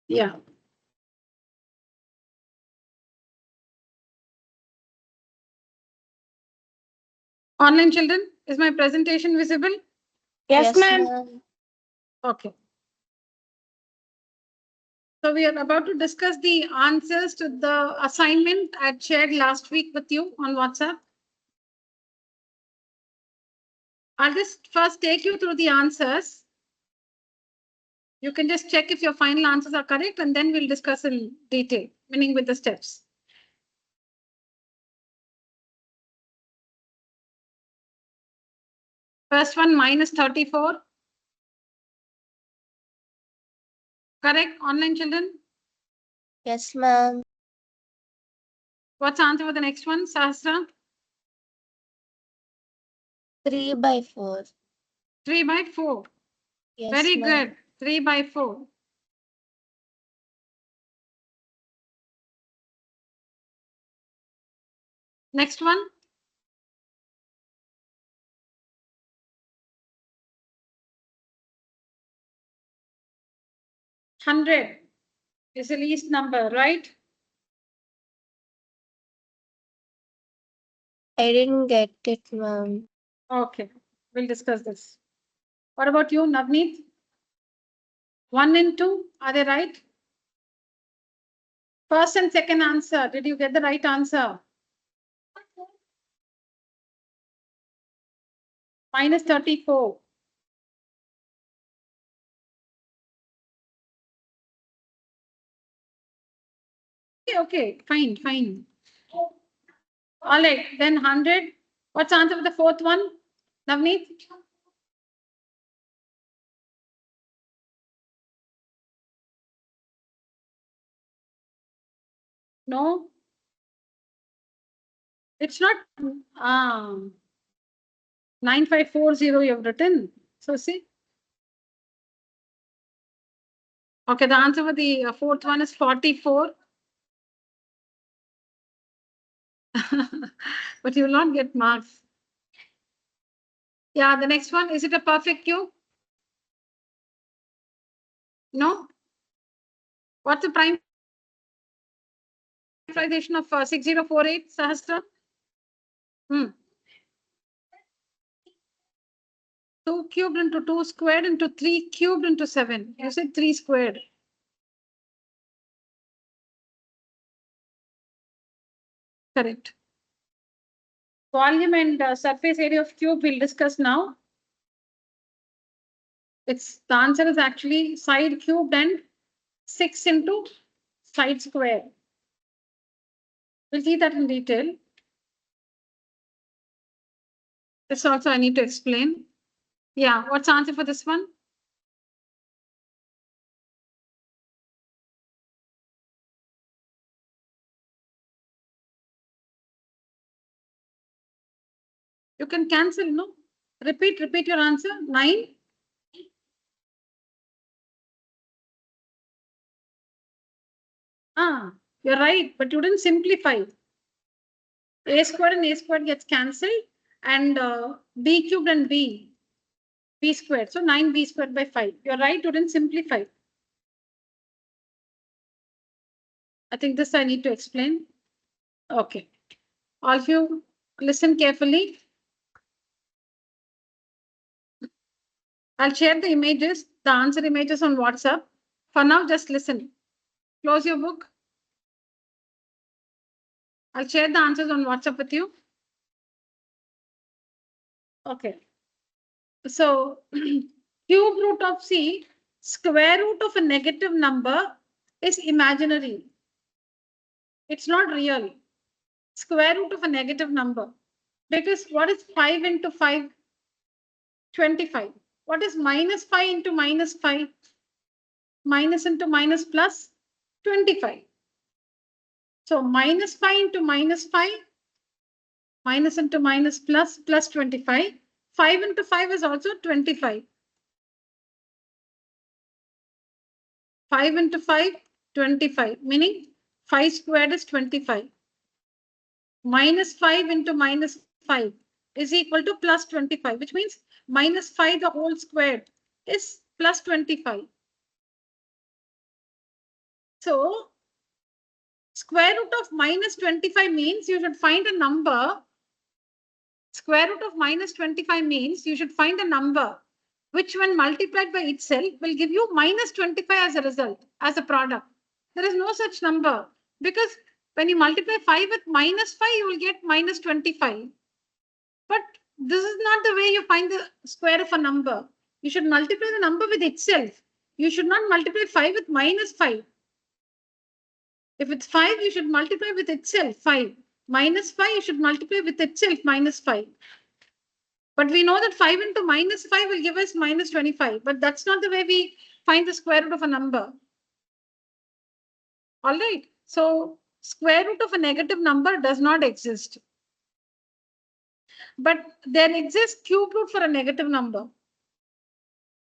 Yeah. Online children, is my presentation visible? Yes, ma'am. Okay. So we are about to discuss the answers to the assignment I shared last week with you on WhatsApp. I'll just first take you through the answers. You can just check if your final answers are correct, and then we'll discuss in detail, meaning with the steps. First one, minus 34. Correct, online children? Yes, ma'am. What's the answer for the next one, Sahasra? 3/4. 3/4. Yes, Very ma'am. good. 3/4. Next one. Hundred is the least number, right? I didn't get it, ma'am. Okay, we'll discuss this. What about you, Navneet? 1 and 2, are they right? First and second answer, did you get the right answer? Minus 34. Okay, fine, fine. All right, then 100. What's the answer for the fourth one, Navneet? No, it's not. 9540 you have written. So see. Okay, the answer for the fourth one is 44. But you will not get marks. Yeah, the next one, is it a perfect cube? No. What's the prime factorization of 6048, Sahasra? 2 cubed into 2 squared into 3 cubed into 7. You said 3 squared. Correct. Volume and surface area of cube we'll discuss now. The answer is actually side cubed and 6 into side square. We'll see that in detail. This also I need to explain. Yeah, what's the answer for this one? You can cancel, no? Repeat your answer. 9. You're right, but you didn't simplify. A squared and A squared gets cancelled, and B cubed and B squared. So 9B squared by 5. You're right, you didn't simplify. I think this I need to explain. Okay. All of you listen carefully. I'll share the images, the answer images on WhatsApp. For now, just listen. Close your book. I'll share the answers on WhatsApp with you. Okay. So cube root of C, square root of a negative number is imaginary. It's not real. Square root of a negative number. Because what is 5 into 5? 25. What is minus 5 into minus 5? Minus into minus plus 25. So minus 5 into minus 5, minus into minus plus 25. 5 into 5 is also 25. 5 into 5, 25, meaning 5 squared is 25. Minus 5 into minus 5 is equal to plus 25, which means minus 5 the whole squared is plus 25. So square root of minus 25 means you should find a number. Square root of minus 25 means you should find a number which when multiplied by itself will give you minus 25 as a result, as a product. There is no such number because when you multiply 5 with minus 5, you will get minus 25. But this is not the way you find the square of a number. You should multiply the number with itself. You should not multiply 5 with minus 5. If it's 5, you should multiply with itself 5. Minus 5, you should multiply with itself minus 5. But we know that 5 into minus 5 will give us minus 25. But that's not the way we find the square root of a number. All right. So square root of a negative number does not exist. But there exists cube root for a negative number.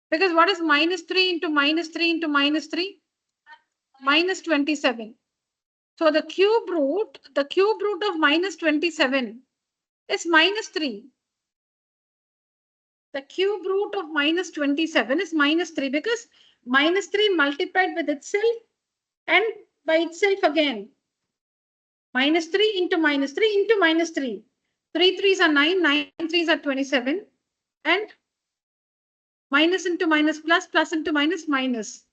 Because what is minus 3 into minus 3 into minus 3? Minus 27. So the cube root of minus 27 is minus 3. The cube root of minus 27 is minus 3 because minus 3 multiplied with itself and by itself again. Minus 3 into minus 3 into minus 3. 3 3s are 9, 9 3s are 27. And minus into minus plus, plus into minus minus.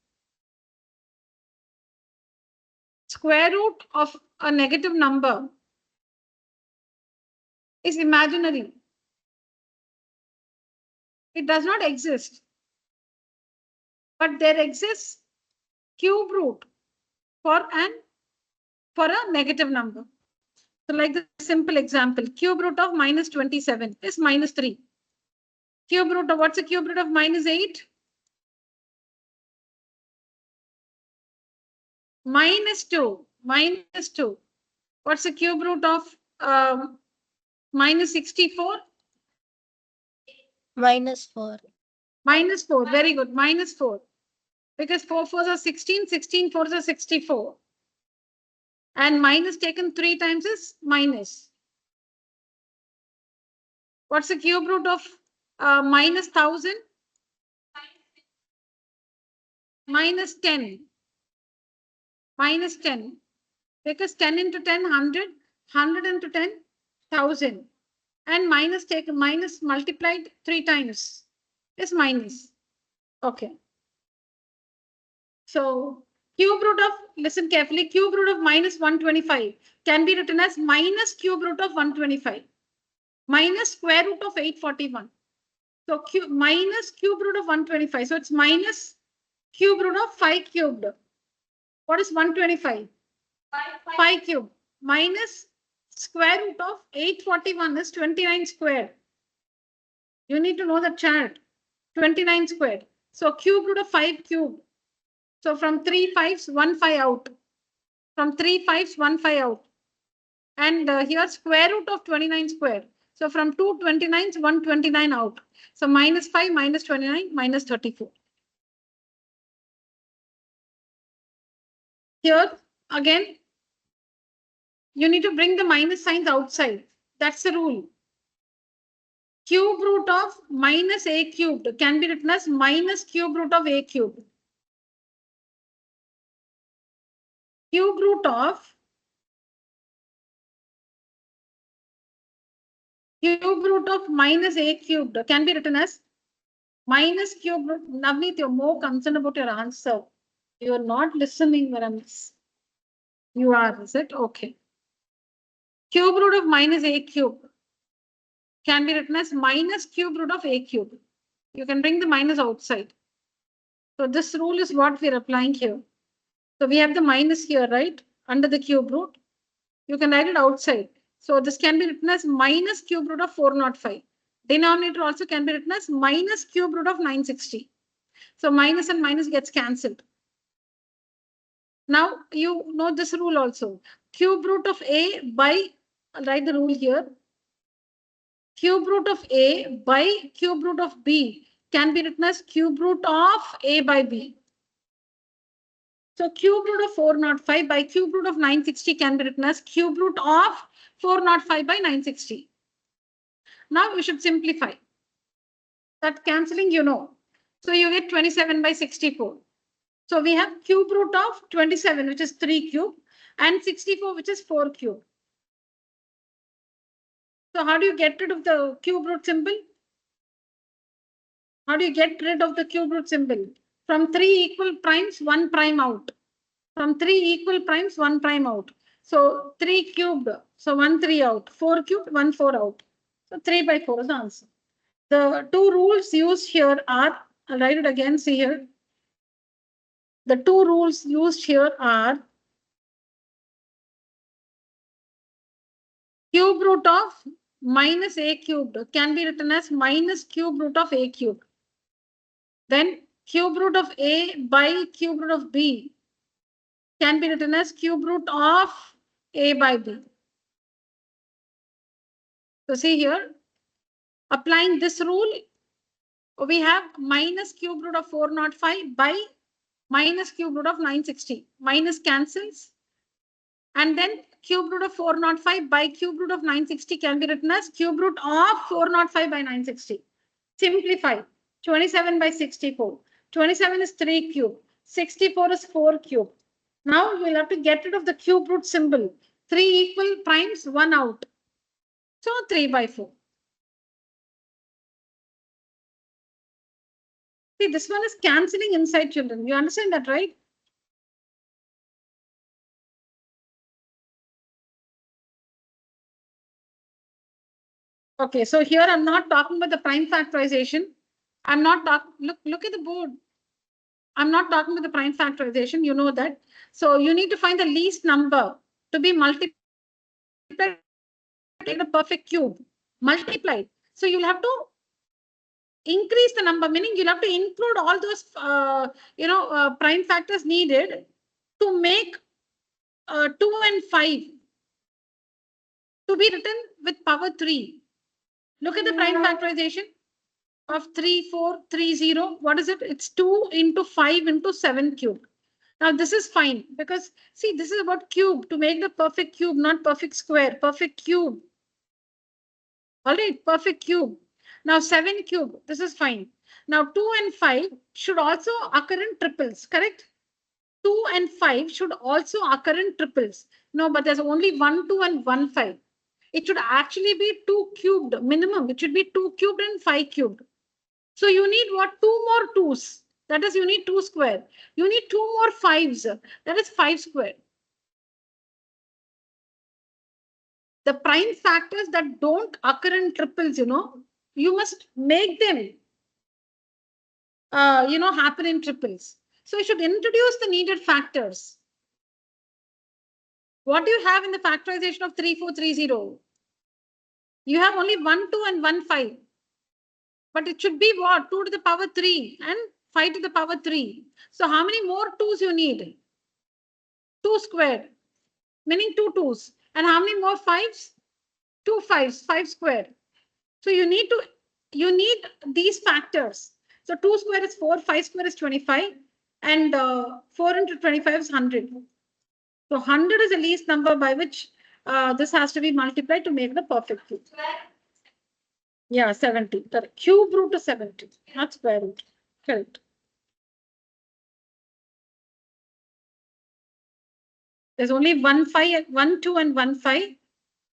Square root of a negative number is imaginary. It does not exist. But there exists cube root for a negative number. So like the simple example, cube root of minus 27 is minus 3. Cube root of what's the cube root of minus 8? Minus 2. Minus 2. What's the cube root of minus 64? Minus 4. Minus 4. Very good. Minus 4. Because 4 4s are 16, 16 4s are 64. And minus taken 3 times is minus. What's the cube root of minus 1000? Minus 10. Minus 10. Because 10 into 10, 100. 100 into 10, 1000. And minus taken, minus multiplied 3 times is minus. Okay. So cube root of, listen carefully, cube root of minus 125 can be written as minus cube root of 125. Minus square root of 841. So minus cube root of 125. So it's minus cube root of 5 cubed. What is 125? 5 cubed. Minus square root of 841 is 29 squared. You need to know the chart. 29 squared. So cube root of 5 cubed. So from 3 5s, 1 5 out. From 3 5s, 1 5 out. And here square root of 29 squared. So from 2 29s, 129 out. So minus 5 minus 29 minus 34. Here again, you need to bring the minus signs outside. That's the rule. Cube root of minus a cubed can be written as minus cube root of a cubed. Cube root of minus a cubed can be written as minus cube root. Navneet, you're more concerned about your answer. You are not listening when I'm. You are, is it? Okay. Cube root of minus a cubed can be written as minus cube root of a cubed. You can bring the minus outside. So this rule is what we're applying here. So we have the minus here, right? Under the cube root. You can write it outside. So this can be written as minus cube root of 405. Denominator also can be written as minus cube root of 960. So minus and minus gets cancelled. Now you know this rule also. Cube root of a by, I'll write the rule here. Cube root of a by cube root of b can be written as cube root of a by b. So cube root of 405 by cube root of 960 can be written as cube root of 405 by 960. Now we should simplify. That cancelling, you know. So you get 27 by 64. So we have cube root of 27, which is 3 cube, and 64, which is 4 cube. So how do you get rid of the cube root symbol? How do you get rid of the cube root symbol? From 3 equal primes, 1 prime out. From 3 equal primes, 1 prime out. So 3 cubed, so 1 3 out. 4 cubed, 1 4 out. So 3 by 4 is the answer. The two rules used here are, I'll write it again, see here. The two rules used here are cube root of minus a cubed can be written as minus cube root of a cubed. Then cube root of a by cube root of b can be written as cube root of a by b. So see here, applying this rule, we have minus cube root of 405 by minus cube root of 960. Minus cancels. And then cube root of 405 by cube root of 960 can be written as cube root of 405 by 960. Simplify. 27 by 64. 27 is 3 cube. 64 is 4 cube. Now we'll have to get rid of the cube root symbol. 3 equal primes, 1 out. So 3 by 4. See, this one is cancelling inside, children. You understand that, right? Okay, so here I'm not talking about the prime factorization. I'm not talking, look at the board. I'm not talking about the prime factorization, you know that. So you need to find the least number to be multiplied in a perfect cube. Multiplied. So you'll have to increase the number, meaning you'll have to include all those prime factors needed to make 2 and 5 to be written with power 3. Look at the prime factorization of 3, 4, 3, 0. What is it? It's 2 into 5 into 7 cube. Now this is fine because see, this is about cube, to make the perfect cube, not perfect square, perfect cube. All right, perfect cube. Now 7 cube, this is fine. Now 2 and 5 should also occur in triples, correct? 2 and 5 should also occur in triples. No, but there's only 1, 2 and 1, 5. It should actually be 2 cubed minimum. It should be 2 cubed and 5 cubed. So you need what? 2 more 2s. That is, you need 2 square. You need 2 more 5s. That is 5 square. The prime factors that don't occur in triples, you must make them, happen in triples. So you should introduce the needed factors. What do you have in the factorization of 3430? You have only 1, 2 and 1, 5. But it should be what? 2 to the power 3 and 5 to the power 3. So how many more 2s you need? 2 squared, meaning 2 2s. And how many more 5s? 2 5s, 5 squared. So you need these factors. So 2 square is 4, 5 square is 25, and 4 into 25 is 100. So 100 is the least number by which this has to be multiplied to make the perfect cube. Yeah, 70. The cube root is 70, not square root. Correct. There's only 1 5, 1 2 and 1 5.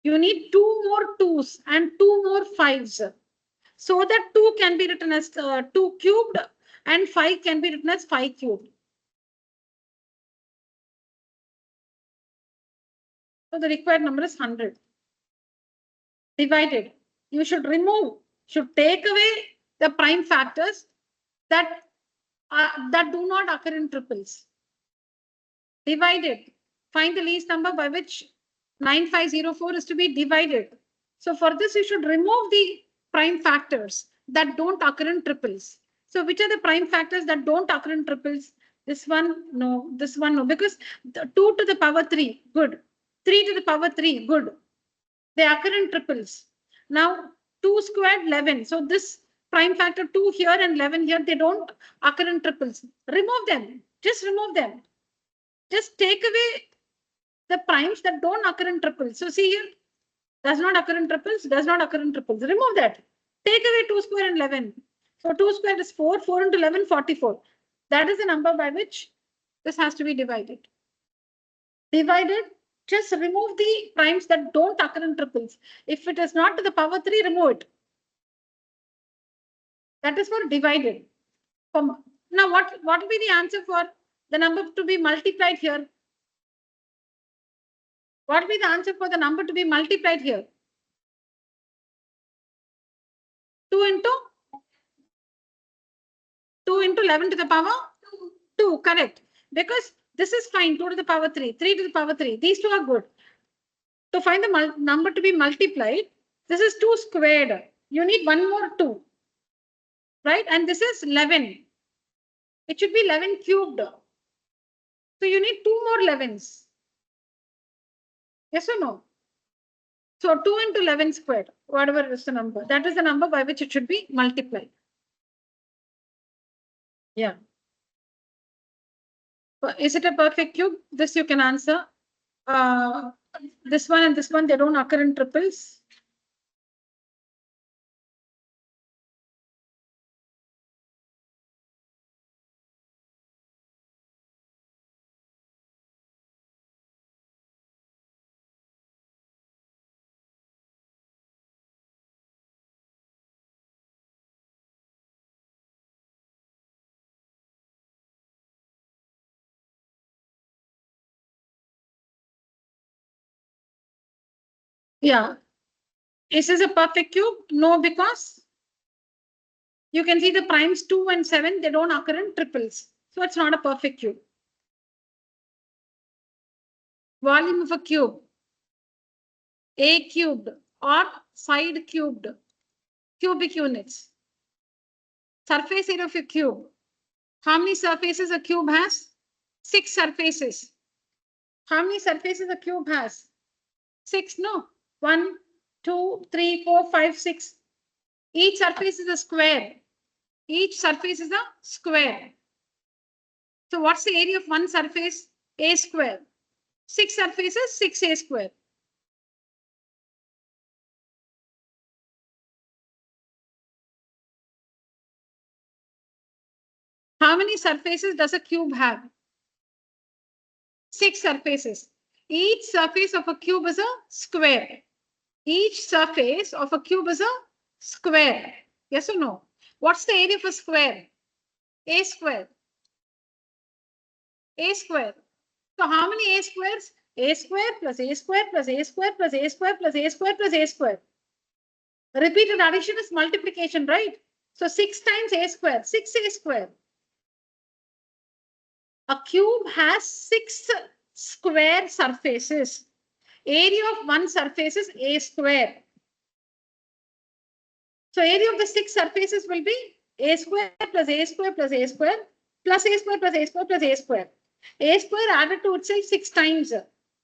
You need 2 more 2s and 2 more 5s. So that 2 can be written as 2 cubed and 5 can be written as 5 cubed. So the required number is 100. Divided. You should take away the prime factors that do not occur in triples. Divided. Find the least number by which 9504 is to be divided. So for this, you should remove the prime factors that don't occur in triples. So which are the prime factors that don't occur in triples? This one, no. This one, no. Because 2 to the power 3, good. 3 to the power 3, good. They occur in triples. Now, 2 squared, 11. So this prime factor 2 here and 11 here, they don't occur in triples. Remove them. Just remove them. Just take away the primes that don't occur in triples. So see here, does not occur in triples, does not occur in triples. Remove that. Take away 2 square and 11. So 2 squared is 4, 4 into 11, 44. That is the number by which This has to be divided. Divided, just remove the primes that don't occur in triples. If it is not to the power 3, remove it. That is for divided. Now, what will be the answer for the number to be multiplied here? What will be the answer for the number to be multiplied here? 2 into 11 to the power 2, correct. Because this is fine, 2 to the power 3, 3 to the power 3. These two are good. To find the number to be multiplied, this is 2 squared. You need one more 2, right? And this is 11. It should be 11 cubed. So you need 2 more 11s. Yes or no? So 2 into 11 squared, whatever is the number, that is the number by which it should be multiplied. Yeah. Is it a perfect cube? This you can answer. This one and this one, they don't occur in triples. Yeah. Is this a perfect cube? No, because you can see the primes 2 and 7, they don't occur in triples. So it's not a perfect cube. Volume of a cube, A cubed or side cubed, cubic units. Surface area of a cube. How many surfaces a cube has? 6 surfaces. How many surfaces a cube has? 6, no. 1, 2, 3, 4, 5, 6. Each surface is a square. Each surface is a square. So what's the area of one surface? A square. 6 surfaces, 6a square. How many surfaces does a cube have? 6 surfaces. Each surface of a cube is a square. Each surface of a cube is a square. Yes or no? What's the area of a square? A square. A square. So how many a squares? A square plus a square plus a square plus a square plus a square plus a square. Repeated addition is multiplication, right? So 6 times a square, 6a square. A cube has 6 square surfaces. Area of one surface is a square. So area of the 6 surfaces will be a square plus a square plus a square plus a square plus a square plus a square. A square added to itself 6 times.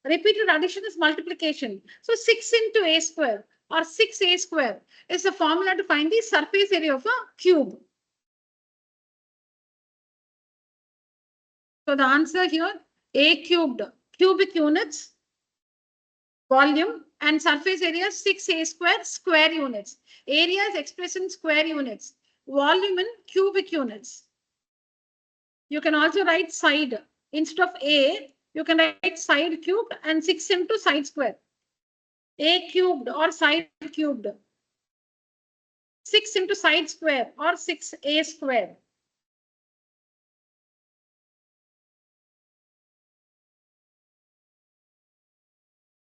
Repeated addition is multiplication. So 6 into a square or 6a square is the formula to find the surface area of a cube. So the answer here, a cubed, cubic units, volume, and surface area 6a square, square units. Area is expressed in square units. Volume in cubic units. You can also write side. Instead of a, you can write side cubed and 6 into side square. A cubed or side cubed. 6 into side square or 6a square.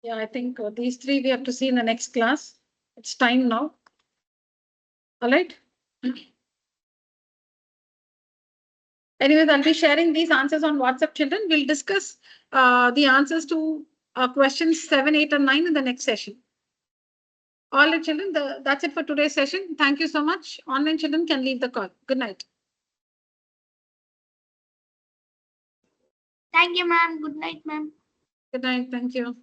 Yeah, I think these 3 we have to see in the next class. It's time now. All right. Anyways, I'll be sharing these answers on WhatsApp, children. We'll discuss the answers to questions 7, 8, and 9 in the next session. All right, children, that's it for today's session. Thank you so much. Online children can leave the call. Good night. Thank you, ma'am. Good night, ma'am. Good night. Thank you.